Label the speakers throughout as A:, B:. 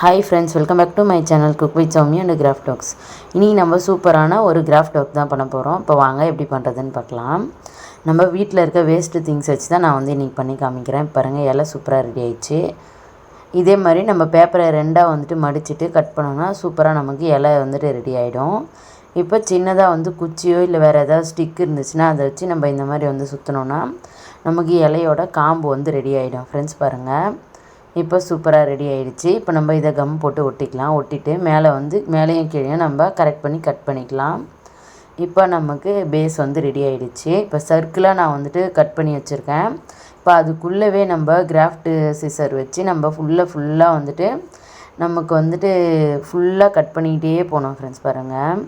A: Hi friends, welcome back to my channel cook with Soumi and craft works. இன்றைக்கி நம்ம சூப்பரான ஒரு கிராஃப்ட் ஒர்க் தான் பண்ண போகிறோம். இப்போ வாங்க எப்படி பண்ணுறதுன்னு பார்க்கலாம். நம்ம வீட்டில் இருக்க வேஸ்ட்டு திங்ஸ் வச்சு தான் நான் இன்றைக்கி பண்ணி காமிக்கிறேன். பாருங்கள், இலை சூப்பராக ரெடி ஆயிடுச்சு. இதே மாதிரி நம்ம பேப்பரை ரெண்டாக மடிச்சுட்டு கட் பண்ணோன்னா சூப்பராக நமக்கு இலை ரெடி ஆகிடும். இப்போ சின்னதாக குச்சியோ இல்லை வேறு ஏதாவது ஸ்டிக் இருந்துச்சுன்னா அதை வச்சு நம்ம இந்த மாதிரி சுற்றினோன்னா நமக்கு இலையோட காம்பு ரெடி ஆகிடும். ஃப்ரெண்ட்ஸ் பாருங்கள், இப்போ சூப்பராக ரெடி ஆகிடுச்சு. இப்போ நம்ம இதை கம் போட்டு ஒட்டிக்கலாம். ஒட்டிட்டு மேலேயும் கீழே நம்ம கரெக்ட் பண்ணி கட் பண்ணிக்கலாம். இப்போ நமக்கு பேஸ் ரெடி ஆகிடுச்சு. இப்போ சர்க்கிளாக நான் கட் பண்ணி வச்சுருக்கேன். இப்போ அதுக்குள்ளவே நம்ம கிராஃப்ட்டு சிசர் வச்சு நம்ம ஃபுல்லாக நமக்கு ஃபுல்லாக கட் பண்ணிக்கிட்டே போனோம். ஃப்ரெண்ட்ஸ் பாருங்கள்,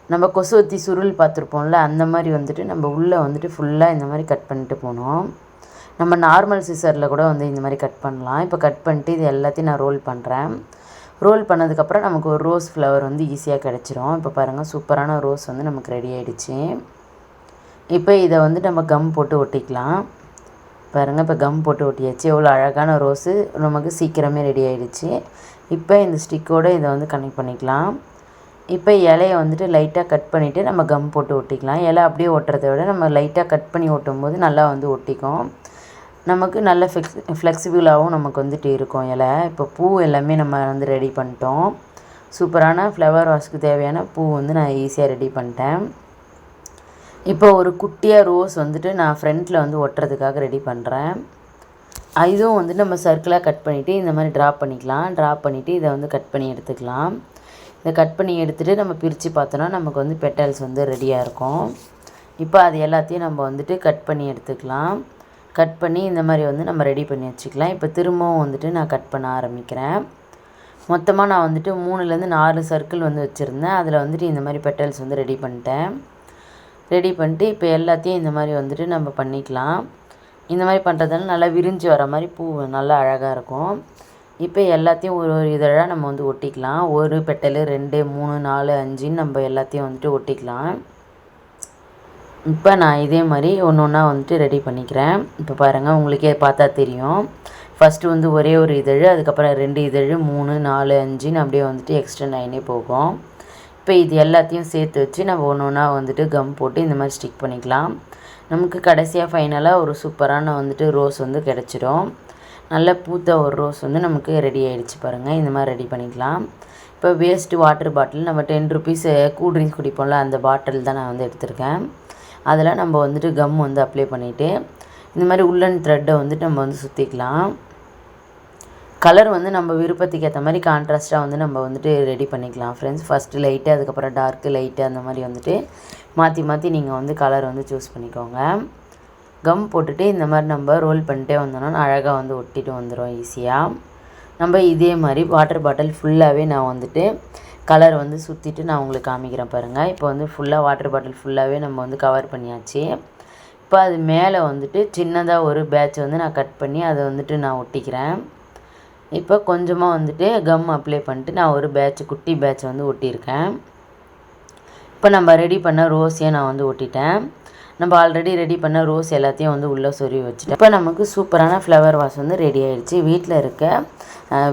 A: நம்ம கொசுவத்தி சுருள் பார்த்துருப்போம்ல, அந்த மாதிரி நம்ம உள்ளே ஃபுல்லாக இந்த மாதிரி கட் பண்ணிட்டு போனோம். நம்ம நார்மல் சிசரில் கூட இந்த மாதிரி கட் பண்ணலாம். இப்போ கட் பண்ணிட்டு இது எல்லாத்தையும் நான் ரோல் பண்ணுறேன். ரோல் பண்ணதுக்கப்புறம் நமக்கு ஒரு ரோஸ் ஃப்ளவர் ஈஸியாக கிடச்சிரும். இப்போ பாருங்கள், சூப்பரான ரோஸ் நமக்கு ரெடி ஆகிடுச்சு. இப்போ இதை நம்ம கம் போட்டு ஒட்டிக்கலாம். பாருங்கள், இப்போ கம் போட்டு ஒட்டியாச்சு. எவ்வளோ அழகான ரோஸு நமக்கு சீக்கிரமே ரெடி ஆகிடுச்சு. இப்போ இந்த ஸ்டிக்கோடு இதை கனெக்ட் பண்ணிக்கலாம். இப்போ இலையை லைட்டாக கட் பண்ணிவிட்டு நம்ம கம் போட்டு ஒட்டிக்கலாம். இலை அப்படியே ஒட்டுறதை விட நம்ம லைட்டாக கட் பண்ணி ஒட்டும் போது நல்லா ஒட்டிக்கும். நமக்கு நல்ல ஃப்ளெக்சிபிளாகவும் நமக்கு இருக்கும் இலை. இப்போ பூ எல்லாமே நம்ம ரெடி பண்ணிட்டோம். சூப்பரான ஃப்ளவர் வாஷ்க்கு தேவையான பூ நான் ஈஸியாக ரெடி பண்ணிட்டேன். இப்போ ஒரு குட்டியாக ரோஸ் நான் ஃப்ரண்ட்டில் ஒட்டுறதுக்காக ரெடி பண்ணுறேன். இதுவும் நம்ம சர்க்கிளாக கட் பண்ணிவிட்டு இந்த மாதிரி ட்ராப் பண்ணிக்கலாம். ட்ராப் பண்ணிவிட்டு இதை கட் பண்ணி எடுத்துக்கலாம். இதை கட் பண்ணி எடுத்துகிட்டு நம்ம பிரித்து பார்த்தோன்னா நமக்கு பெட்டல்ஸ் ரெடியாக இருக்கும். இப்போ அது எல்லாத்தையும் நம்ம கட் பண்ணி எடுத்துக்கலாம். கட் பண்ணி இந்த மாதிரி நம்ம ரெடி பண்ணி வச்சுக்கலாம். இப்போ திரும்பவும் நான் கட் பண்ண ஆரம்பிக்கிறேன். மொத்தமாக நான் 3லேருந்து 4 சர்க்கிள் வச்சுருந்தேன். அதில் இந்த மாதிரி பெட்டல்ஸ் ரெடி பண்ணிட்டேன். ரெடி பண்ணிட்டு இப்போ எல்லாத்தையும் இந்த மாதிரி நம்ம பண்ணிக்கலாம். இந்த மாதிரி பண்ணுறதுனால நல்லா விரிஞ்சு வர மாதிரி பூ நல்லா அழகாக இருக்கும். இப்போ எல்லாத்தையும் ஒரு இதழாக நம்ம ஒட்டிக்கலாம். 1 பெட்டல் 2 3 4 5ன்னு நம்ம எல்லாத்தையும் ஒட்டிக்கலாம். இப்போ நான் இதே மாதிரி ஒன்று ஒன்றா ரெடி பண்ணிக்கிறேன். இப்போ பாருங்கள், உங்களுக்கே பார்த்தா தெரியும். ஃபஸ்ட்டு ஒரே ஒரு இதழ், அதுக்கப்புறம் 2 இதழ், 3 4 5ன்னு அப்படியே எக்ஸ்டெண்ட் ஆகினே போகும். இப்போ இது எல்லாத்தையும் சேர்த்து வச்சு நம்ம ஒன்று ஒன்றா கம் போட்டு இந்த மாதிரி ஸ்டிக் பண்ணிக்கலாம். நமக்கு கடைசியாக ஃபைனலாக ஒரு சூப்பரான ரோஸ் கிடச்சிடும். நல்ல பூத்த ஒரு ரோஸ் நமக்கு ரெடி ஆகிடுச்சு. பாருங்கள், இந்த மாதிரி ரெடி பண்ணிக்கலாம். இப்போ வேஸ்ட்டு வாட்டர் பாட்டில் நம்ம 10 ருபீஸ் கூல் ட்ரிங்க்ஸ் குடிப்போம்ல, அந்த பாட்டில் தான் நான் எடுத்திருக்கேன். அதில் நம்ம கம் அப்ளை பண்ணிவிட்டு இந்த மாதிரி உள்ளன் த்ரெட்டை நம்ம சுற்றிக்கலாம். கலர் நம்ம விருப்பத்துக்கு ஏற்ற மாதிரி கான்ட்ராஸ்ட்டாக நம்ம ரெடி பண்ணிக்கலாம். ஃப்ரெண்ட்ஸ், ஃபஸ்ட்டு லைட்டு, அதுக்கப்புறம் டார்க்கு, லைட்டு, அந்த மாதிரி மாற்றி நீங்கள் கலர் சூஸ் பண்ணிக்கோங்க. கம் போட்டுட்டு இந்த மாதிரி நம்ம ரோல் பண்ணிட்டே வந்தோம்னா அழகாக ஒட்டிட்டு வந்துடும் ஈஸியாக. நம்ம இதே மாதிரி வாட்டர் பாட்டில் ஃபுல்லாகவே நான் கலர் சுற்றிட்டு நான் உங்களுக்கு காமிக்கிறேன். பாருங்கள், இப்போ ஃபுல்லாக வாட்டர் பாட்டில் ஃபுல்லாகவே நம்ம கவர் பண்ணியாச்சு. இப்போ அது மேலே சின்னதாக ஒரு பேட்ச் நான் கட் பண்ணி அதை நான் ஒட்டிக்கிறேன். இப்போ கொஞ்சமாக கம் அப்ளை பண்ணிட்டு நான் ஒரு பேட்ச், குட்டி பேட்ச் ஒட்டியிருக்கேன். இப்போ நம்ம ரெடி பண்ண ரோஸையும் நான் ஒட்டிட்டேன். நம்ம ஆல்ரெடி ரெடி பண்ண ரோஸ் எல்லாத்தையும் உள்ளே சொருவி வச்சுட்டேன். இப்போ நமக்கு சூப்பரான ஃப்ளவர் வாஸ் ரெடி ஆகிடுச்சு. வீட்டில் இருக்க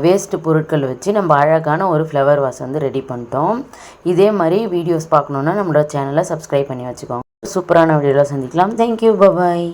A: வேஸ்ட்டு பொருட்கள் வச்சு நம்ம அழகான ஒரு ஃப்ளவர் வாஸ் ரெடி பண்ணிட்டோம். இதே மாதிரி வீடியோஸ் பார்க்கணுன்னா நம்மளோட சேனலை சப்ஸ்கிரைப் பண்ணி வச்சுக்கோங்க. சூப்பரான வீடியோவில் சந்திக்கலாம். தேங்க்யூ, பாய்.